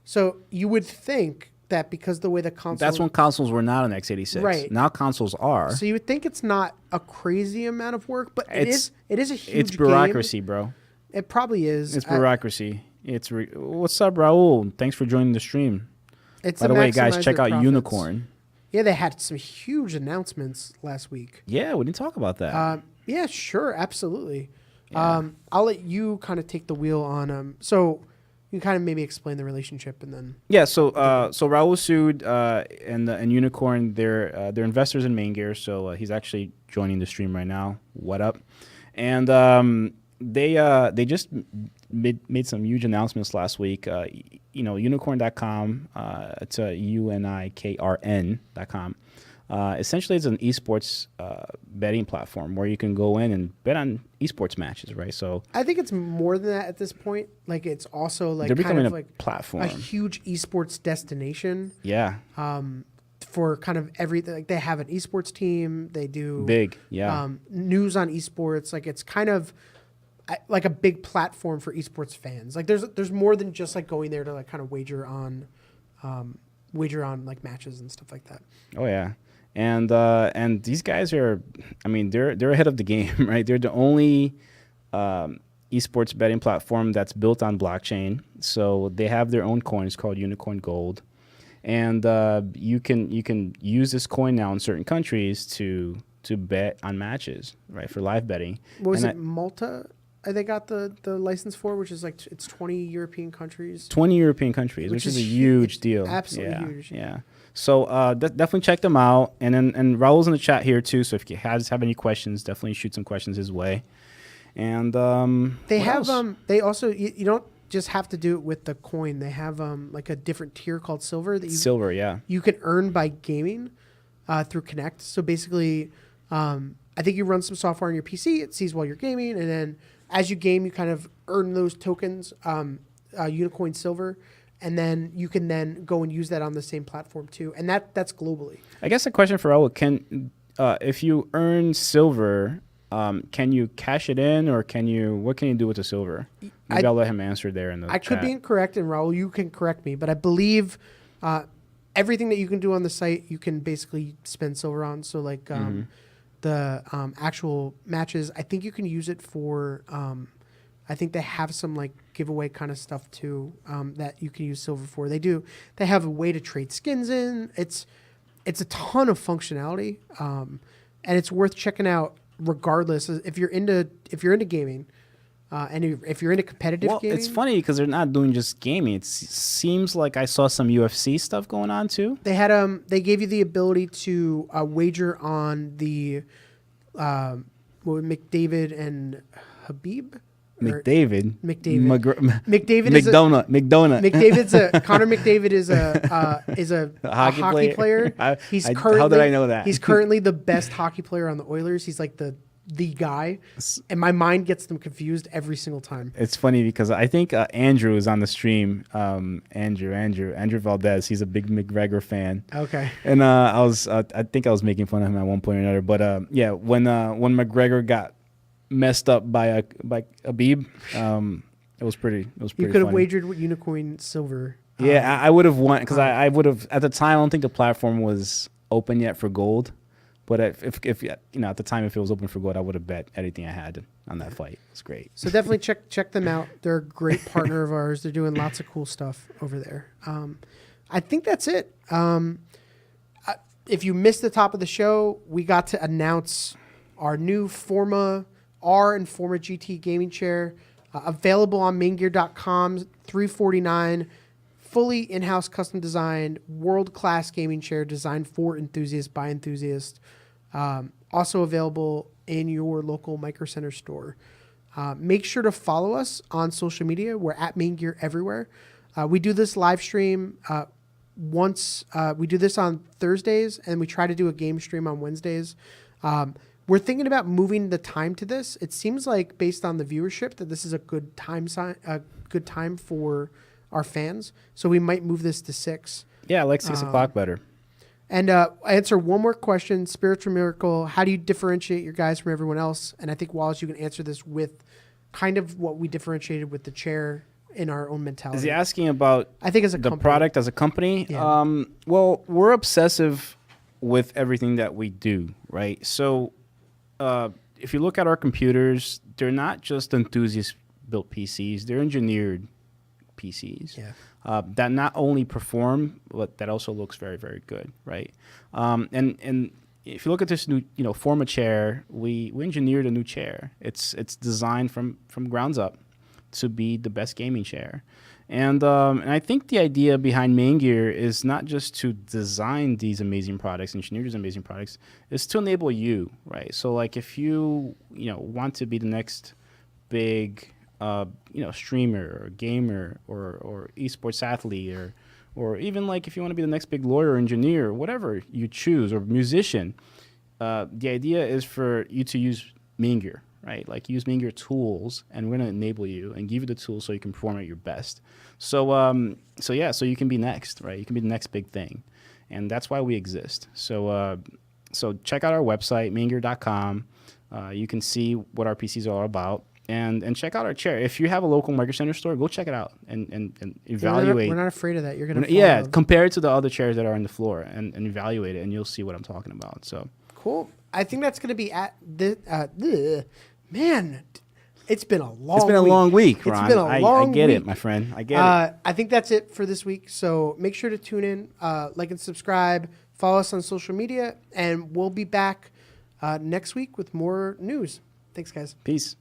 So you would think that because the way the console... That's when consoles were not on x86. Right. Now consoles are. So you would think it's not a crazy amount of work, but it is a huge It's bureaucracy, game. bro. It probably is. It's bureaucracy. What's up, Raul? Thanks for joining the stream. It's By to the way, guys, maximize check their out profits. Unicorn. Yeah, they had some huge announcements last week. Yeah, we didn't talk about that. Yeah, sure, absolutely. Yeah. I'll let you kind of take the wheel on so you can kind of maybe explain the relationship and then. Yeah, so Raul Sood and Unicorn, they're investors in MAINGEAR, so he's actually joining the stream right now. What up? And they just made some huge announcements last week. Unicorn.com, it's unikrn.com. Essentially, it's an esports betting platform where you can go in and bet on esports matches, right? So I think it's more than that at this point. Like it's also like they're becoming kind of a like platform. a huge esports destination. Yeah. For kind of everything. Like they have an esports team. They do Big, yeah. News on esports. Like it's kind of like a big platform for esports fans. Like there's more than just like going there to like kind of wager on like matches and stuff like that. Oh yeah. And these guys are, they're ahead of the game, right? They're the only esports betting platform that's built on blockchain. So they have their own coins called Unicorn Gold, and you can use this coin now in certain countries to bet on matches, right, for live betting. What was it, Malta? They got the license for, which is like it's 20 European countries. 20 European countries, which is a huge deal. Absolutely huge. Yeah. So definitely check them out. And Raul's in the chat here too. So if you have any questions, definitely shoot some questions his way. And they have they also you don't just have to do it with the coin. They have like a different tier called silver that silver, yeah. you can earn by gaming through Connect. So basically, I think you run some software on your PC. It sees while you're gaming, and then as you game, you kind of earn those tokens, Unicoin Silver, and then you can then go and use that on the same platform too. And that's globally. I guess a question for Raul, if you earn silver, can you cash it in, or what can you do with the silver? Maybe I'll let him answer there in the I chat. could be incorrect, and Raul, you can correct me, but I believe everything that you can do on the site, you can basically spend silver on. So like the actual matches, I think you can use it for, I think they have some like giveaway kind of stuff too that you can use silver for. They have a way to trade skins in. It's a ton of functionality, and it's worth checking out regardless if you're into gaming. And if you're into competitive gaming. It's funny because they're not doing just gaming. It seems like I saw some UFC stuff going on too. They had they gave you the ability to wager on the McDavid and Habib. McDavid. McDavid is Connor McDavid is a hockey player. How did I know that? He's currently the best hockey player on the Oilers. He's like the guy, and my mind gets them confused every single time. It's funny because I think Andrew is on the stream. Andrew Valdez. He's a big McGregor fan. Okay. And I think I was making fun of him at one point or another. But yeah, when McGregor got messed up by a beeb. It was pretty. You could have funny. wagered with Unicorn Silver. Yeah, I would have won because I would have at the time. I don't think the platform was open yet for gold, but if you know at the time if it was open for gold, I would have bet anything I had on that fight. It's great. So definitely check them out. They're a great partner of ours. They're doing lots of cool stuff over there. I think that's it. If you missed the top of the show, we got to announce our new FORMA R and FORMA GT gaming chair, available on maingear.com, $349. Fully in-house custom designed, world-class gaming chair designed for enthusiasts by enthusiasts. Also available in your local Micro Center store. Make sure to follow us on social media. We're at MainGear everywhere. We do this live stream we do this on Thursdays, and we try to do a game stream on Wednesdays. We're thinking about moving the time to this. It seems like, based on the viewership, that this is a good time for our fans. So we might move this to 6. Yeah, I like 6 o'clock better. And answer one more question. Spiritual Miracle, how do you differentiate your guys from everyone else? And I think, Wallace, you can answer this with kind of what we differentiated with the chair in our own mentality. Is he asking about I think as a the company. product as a company? Yeah. Well, we're obsessive with everything that we do, right? So if you look at our computers, they're not just enthusiast-built PCs. They're engineered PCs. Yeah. That not only perform, but that also looks very, very good, right? And if you look at this new, FORMA chair, we engineered a new chair. It's designed from grounds up to be the best gaming chair, and I think the idea behind MainGear is not just to design these amazing products, engineer these amazing products, is to enable you, right? So like if you want to be the next big streamer or gamer or esports athlete or even like if you want to be the next big lawyer or engineer, whatever you choose, or musician, the idea is for you to use MainGear, right? Like use MainGear tools, and we're going to enable you and give you the tools so you can perform at your best. So so you can be next, right? You can be the next big thing, and that's why we exist. So check out our website, maingear.com. You can see what our PCs are all about. And check out our chair. If you have a local Micro Center store, go check it out and evaluate. We're not afraid of that. You're going to Yeah, compare it to the other chairs that are on the floor and evaluate it, and you'll see what I'm talking about. So cool. I think that's going to be at the man. It's been a long. It's been a long week, Ron. It's been a long I get week. it, my friend. I get it. I think that's it for this week. So make sure to tune in, like and subscribe, follow us on social media, and we'll be back next week with more news. Thanks, guys. Peace.